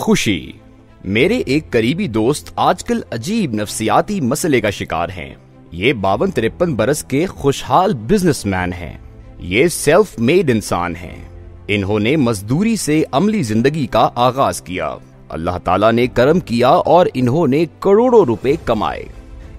खुशी। मेरे एक करीबी दोस्त आजकल अजीब नफ्सियाती मसले का शिकार हैं। ये 52-53 बरस के खुशहाल बिजनेसमैन हैं। ये सेल्फ मेड इंसान हैं। इन्होंने मजदूरी से अमली जिंदगी का आगाज किया। अल्लाह ताला ने करम किया और इन्होंने करोड़ों रुपए कमाए।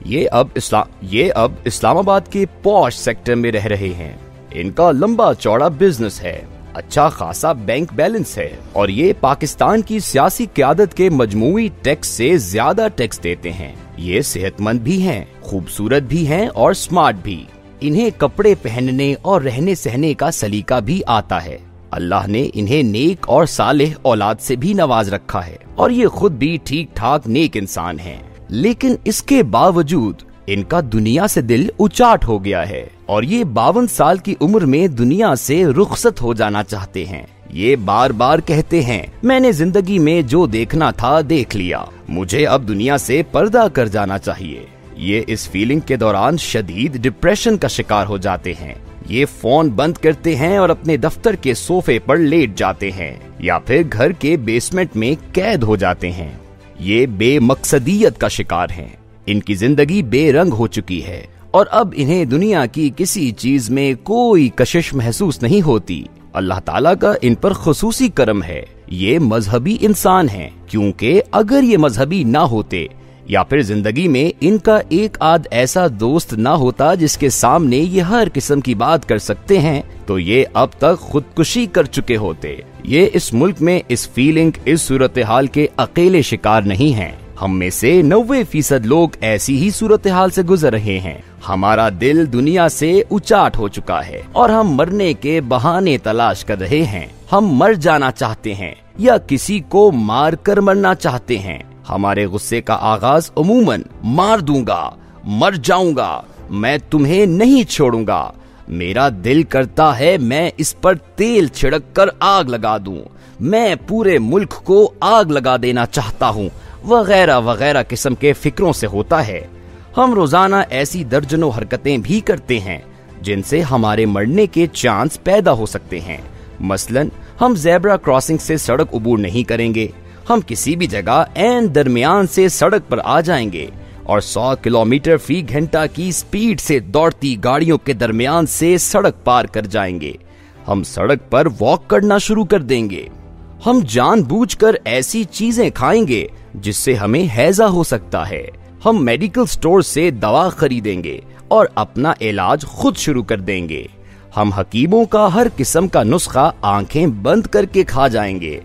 ये अब इस्लामाबाद के पॉश सेक्टर में रह रहे हैं। इनका लंबा चौड़ा बिजनेस है, अच्छा खासा बैंक बैलेंस है और ये पाकिस्तान की सियासी क़यादत के मजमूई टैक्स से ज्यादा टैक्स देते हैं। ये सेहतमंद भी हैं, खूबसूरत भी हैं और स्मार्ट भी। इन्हें कपड़े पहनने और रहने सहने का सलीका भी आता है। अल्लाह ने इन्हें नेक और सालेह औलाद से भी नवाज रखा है और ये खुद भी ठीक ठाक नेक इंसान हैं। लेकिन इसके बावजूद इनका दुनिया से दिल उचाट हो गया है और ये 52 साल की उम्र में दुनिया से रुखसत हो जाना चाहते हैं। ये बार बार कहते हैं, मैंने जिंदगी में जो देखना था देख लिया, मुझे अब दुनिया से पर्दा कर जाना चाहिए। ये इस फीलिंग के दौरान शदीद डिप्रेशन का शिकार हो जाते हैं। ये फोन बंद करते हैं और अपने दफ्तर के सोफे पर लेट जाते हैं या फिर घर के बेसमेंट में कैद हो जाते हैं। ये बेमकसदियत का शिकार हैं। इनकी जिंदगी बेरंग हो चुकी है और अब इन्हें दुनिया की किसी चीज में कोई कशिश महसूस नहीं होती। अल्लाह ताला का इन पर खुसूसी करम है। ये मजहबी इंसान हैं, क्योंकि अगर ये मजहबी ना होते या फिर जिंदगी में इनका एक आध ऐसा दोस्त ना होता जिसके सामने ये हर किस्म की बात कर सकते हैं, तो ये अब तक खुदकुशी कर चुके होते। ये इस मुल्क में इस फीलिंग, इस सूरत हाल के अकेले शिकार नहीं हैं। हम में से 90% लोग ऐसी ही सूरत हाल से गुजर रहे हैं। हमारा दिल दुनिया से उचाट हो चुका है और हम मरने के बहाने तलाश कर रहे हैं। हम मर जाना चाहते हैं या किसी को मार कर मरना चाहते हैं। हमारे गुस्से का आगाज अमूमन मार दूंगा, मर जाऊंगा, मैं तुम्हें नहीं छोड़ूंगा, मेरा दिल करता है मैं इस पर तेल छिड़क कर आग लगा दूं, मैं पूरे मुल्क को आग लगा देना चाहता हूं, वगैरह वगैरह किस्म के फिक्रों से होता है। हम रोजाना ऐसी दर्जनों हरकतें भी करते हैं जिनसे हमारे मरने के चांस पैदा हो सकते हैं। मसलन, हम ज़ेब्रा क्रॉसिंग से सड़क उबूर नहीं करेंगे। हम किसी भी जगह ऐन दरमियान से सड़क पर आ जाएंगे और 100 किलोमीटर फी घंटा की स्पीड से दौड़ती गाड़ियों के दरमियान से सड़क पार कर जाएंगे। हम सड़क पर वॉक करना शुरू कर देंगे। हम जानबूझकर ऐसी चीजें खाएंगे जिससे हमें हैजा हो सकता है। हम मेडिकल स्टोर से दवा खरीदेंगे और अपना इलाज खुद शुरू कर देंगे। हम हकीमों का हर किस्म का नुस्खा आंखें बंद करके खा जाएंगे।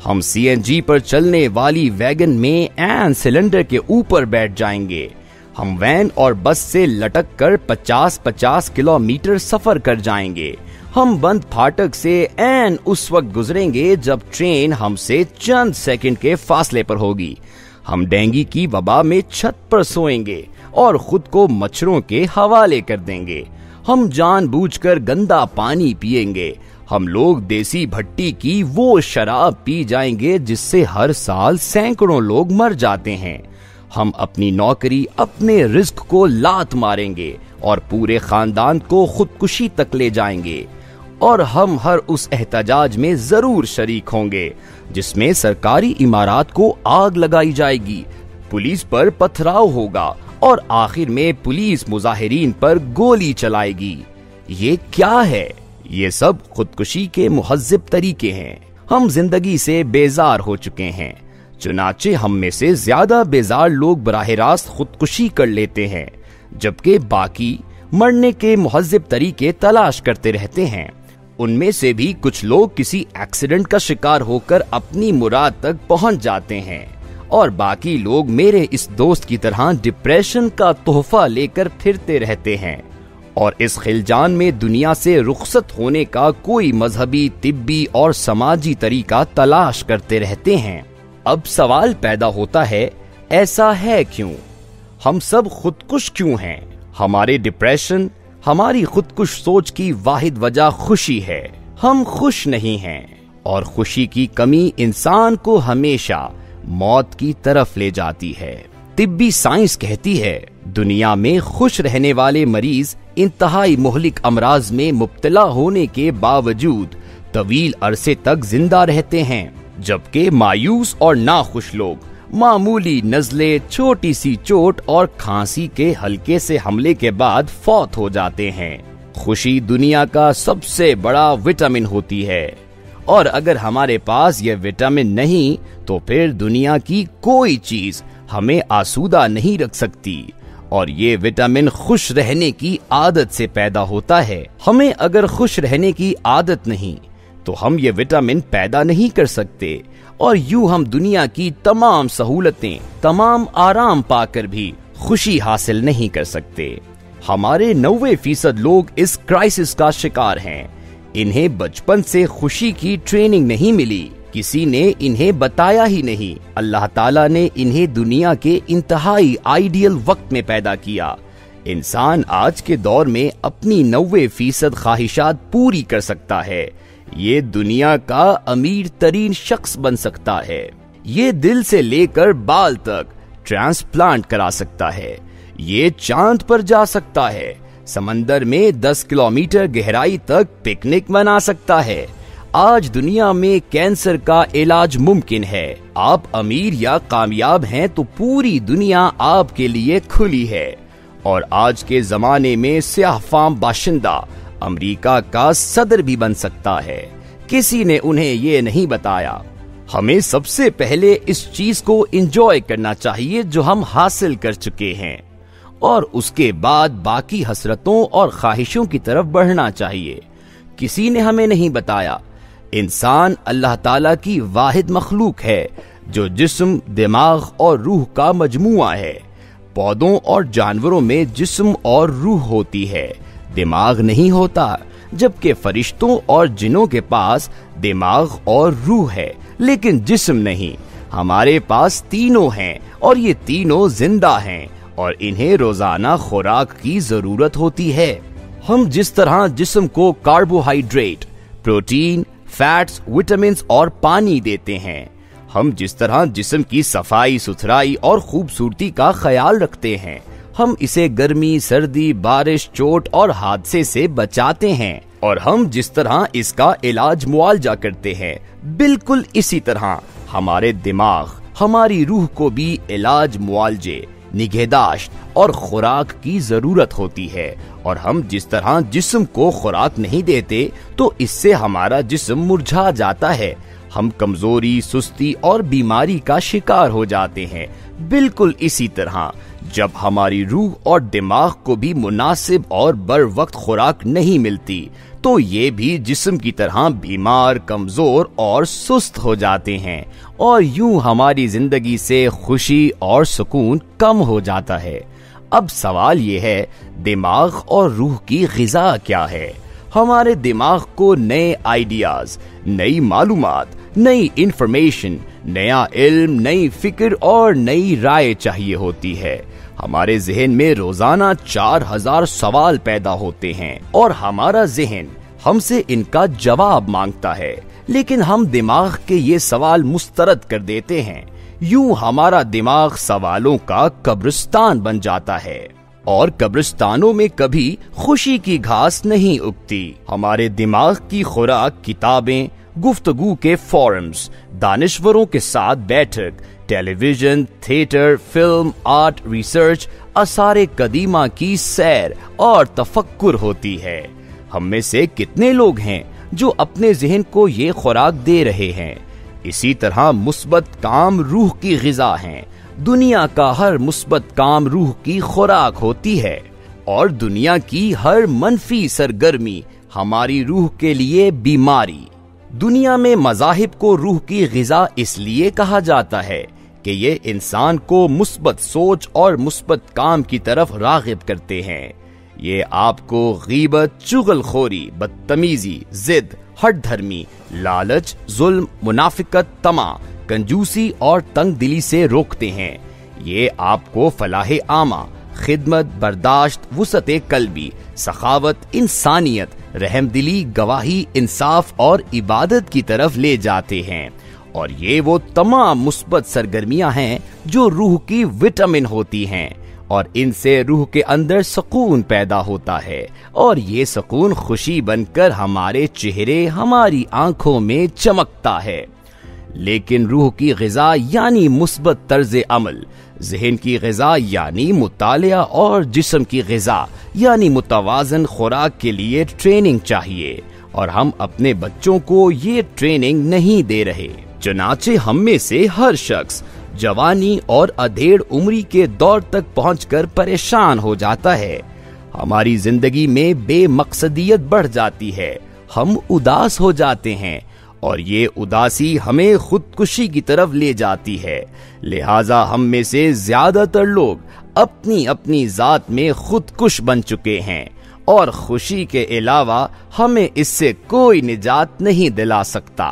हम CNG पर चलने वाली वैगन में एन सिलेंडर के ऊपर बैठ जाएंगे। हम वैन और बस से लटक कर 50-50 किलोमीटर सफर कर जाएंगे। हम बंद फाटक से एन उस वक्त गुजरेंगे जब ट्रेन हमसे चंद सेकंड के फासले पर होगी। हम डेंगू की वबा में छत पर सोएंगे और खुद को मच्छरों के हवाले कर देंगे। हम जानबूझकर गंदा पानी पिएंगे। हम लोग देसी भट्टी की वो शराब पी जाएंगे जिससे हर साल सैकड़ों लोग मर जाते हैं। हम अपनी नौकरी, अपने रिस्क को लात मारेंगे और पूरे खानदान को खुदकुशी तक ले जाएंगे। और हम हर उस एहतजाज में जरूर शरीक होंगे जिसमें सरकारी इमारत को आग लगाई जाएगी, पुलिस पर पथराव होगा और आखिर में पुलिस मुजाहिरीन पर गोली चलाएगी। ये क्या है? ये सब खुदकुशी के मुहज्जिब तरीके हैं। हम जिंदगी से बेजार हो चुके हैं, चुनाचे हम में से ज्यादा बेजार लोग बराह रास्त खुदकुशी कर लेते हैं, जबकि बाकी मरने के मुहज्जिब तरीके तलाश करते रहते हैं। उनमें से भी कुछ लोग किसी एक्सीडेंट का शिकार होकर अपनी मुराद तक पहुंच जाते हैं और बाकी लोग मेरे इस दोस्त की तरह डिप्रेशन का तोहफा लेकर फिरते रहते हैं और इस खिलजान में दुनिया से रुखसत होने का कोई मजहबी, तिब्बी और समाजी तरीका तलाश करते रहते हैं। अब सवाल पैदा होता है, ऐसा है क्यों? हम सब खुदकुश क्यों हैं? हमारे डिप्रेशन, हमारी खुदकुश सोच की वाहिद वजह खुशी है। हम खुश नहीं हैं और खुशी की कमी इंसान को हमेशा मौत की तरफ ले जाती है। तिब्बी साइंस कहती है, दुनिया में खुश रहने वाले मरीज इंतहाई मुहलिक अमराज में मुब्तला होने के बावजूद तवील अरसे तक जिंदा रहते हैं। जबकि मायूस और नाखुश लोग मामूली नज़ले, छोटी सी चोट और खांसी के हल्के से हमले के बाद फौत हो जाते हैं। खुशी दुनिया का सबसे बड़ा विटामिन होती है और अगर हमारे पास यह विटामिन नहीं तो फिर दुनिया की कोई चीज हमें आसूदा नहीं रख सकती। और ये विटामिन खुश रहने की आदत से पैदा होता है। हमें अगर खुश रहने की आदत नहीं तो हम ये विटामिन पैदा नहीं कर सकते और यूं हम दुनिया की तमाम सहूलतें, तमाम आराम पाकर भी खुशी हासिल नहीं कर सकते। हमारे 90% लोग इस क्राइसिस का शिकार हैं। इन्हें बचपन से खुशी की ट्रेनिंग नहीं मिली, किसी ने इन्हें बताया ही नहीं। अल्लाह ताला ने इन्हें दुनिया के इंतहाई आइडियल वक्त में पैदा किया। इंसान आज के दौर में अपनी 90% ख्वाहिशात पूरी कर सकता है। ये दुनिया का अमीर तरीन शख्स बन सकता है। ये दिल से लेकर बाल तक ट्रांसप्लांट करा सकता है। ये चांद पर जा सकता है। समंदर में 10 किलोमीटर गहराई तक पिकनिक मना सकता है। आज दुनिया में कैंसर का इलाज मुमकिन है। आप अमीर या कामयाब हैं तो पूरी दुनिया आपके लिए खुली है। और आज के जमाने में स्याह फाम बाशिंदा अमेरिका का सदर भी बन सकता है। किसी ने उन्हें ये नहीं बताया। हमें सबसे पहले इस चीज को एंजॉय करना चाहिए जो हम हासिल कर चुके हैं और उसके बाद बाकी हसरतों और ख्वाहिशों की तरफ बढ़ना चाहिए। किसी ने हमें नहीं बताया इंसान अल्लाह ताला की वाहिद मखलूक है जो जिस्म, दिमाग और रूह का मजमुआ है। पौधों और जानवरों में जिस्म और रूह होती है, दिमाग नहीं होता। जबकि फरिश्तों और जिन्नों के पास दिमाग और रूह है लेकिन जिस्म नहीं। हमारे पास तीनों हैं और ये तीनों जिंदा हैं और इन्हें रोजाना खुराक की जरूरत होती है। हम जिस तरह जिस्म को कार्बोहाइड्रेट, प्रोटीन, फैट्स, विटामिन और पानी देते हैं, हम जिस तरह जिस्म की सफाई सुथराई और खूबसूरती का ख्याल रखते हैं, हम इसे गर्मी, सर्दी, बारिश, चोट और हादसे से बचाते हैं। और हम जिस तरह इसका इलाज मुआवजा करते हैं, बिल्कुल इसी तरह हमारे दिमाग, हमारी रूह को भी इलाज, मुआवजे, निगहदाश्त और खुराक की जरूरत होती है। और हम जिस तरह जिस्म को खुराक नहीं देते तो इससे हमारा जिस्म मुरझा जाता है। हम कमजोरी, सुस्ती और बीमारी का शिकार हो जाते हैं। बिल्कुल इसी तरह जब हमारी रूह और दिमाग को भी मुनासिब और बर वक्त खुराक नहीं मिलती तो ये भी जिस्म की तरह बीमार, कमजोर और सुस्त हो जाते हैं और यूं हमारी जिंदगी से खुशी और सुकून कम हो जाता है। अब सवाल ये है, दिमाग और रूह की ग़िज़ा क्या है? हमारे दिमाग को नए आइडियाज, नई मालूमात, नई इंफॉर्मेशन, नया इल्म, नई फिक्र और नई राय चाहिए होती है। हमारे जहन में रोजाना 4000 सवाल पैदा होते हैं और हमारा जहन हमसे इनका जवाब मांगता है, लेकिन हम दिमाग के ये सवाल मुस्तरद कर देते हैं। यूं हमारा दिमाग सवालों का कब्रिस्तान बन जाता है और कब्रिस्तानों में कभी खुशी की घास नहीं उगती। हमारे दिमाग की खुराक किताबें, गुफ्तगू के फोरम्स, दानिश्वरों के साथ बैठक, television, theatre, film, art, research, आसारे कदीमा की सैर और तफक्कुर होती है। हम में से कितने लोग हैं जो अपने जहन को ये खुराक दे रहे हैं? इसी तरह मुस्बत काम रूह की ग़िज़ा हैं। दुनिया का हर मुस्बत काम रूह की खुराक होती है और दुनिया की हर मनफी सरगर्मी हमारी रूह के लिए बीमारी। दुनिया में मज़ाहिब को रूह की ग़िज़ा इसलिए कहा जाता है कि ये इंसान को मुस्बत सोच और मुस्बत काम की तरफ राग़िब करते हैं। ये आपको गीबत, चुगलखोरी, बदतमीजी, जिद, हट धर्मी, लालच, जुल्म, मुनाफिकत, तमा, कंजूसी और तंग दिली से रोकते हैं। ये आपको फलाहे आमा, खिदमत, बर्दाश्त, वुसअते कल्बी, सखावत, इंसानियत, रहमदिली, गवाही, इंसाफ और इबादत की तरफ ले जाते हैं। और ये वो तमाम मुस्बत सरगर्मियां हैं जो रूह की विटामिन होती हैं और इनसे रूह के अंदर सुकून पैदा होता है और ये सुकून खुशी बनकर हमारे चेहरे, हमारी आंखों में चमकता है। लेकिन रूह की ग़िज़ा यानी मुस्बत तर्ज अमल, ज़हन की ग़िज़ा यानी मुतालिया और जिस्म की ग़िज़ा यानी मुतवाज़न खुराक के लिए ट्रेनिंग चाहिए, और हम अपने बच्चों को ये ट्रेनिंग नहीं दे रहे। चुनाचे हम में से हर शख्स जवानी और अधेड़ उम्री के दौर तक पहुंचकर परेशान हो जाता है। हमारी जिंदगी में बेमकसदियत बढ़ जाती है, हम उदास हो जाते हैं और ये उदासी हमें खुदकुशी की तरफ ले जाती है। लिहाजा हम में से ज्यादातर लोग अपनी अपनी जात में खुदकुश बन चुके हैं और खुशी के अलावा हमें इससे कोई निजात नहीं दिला सकता।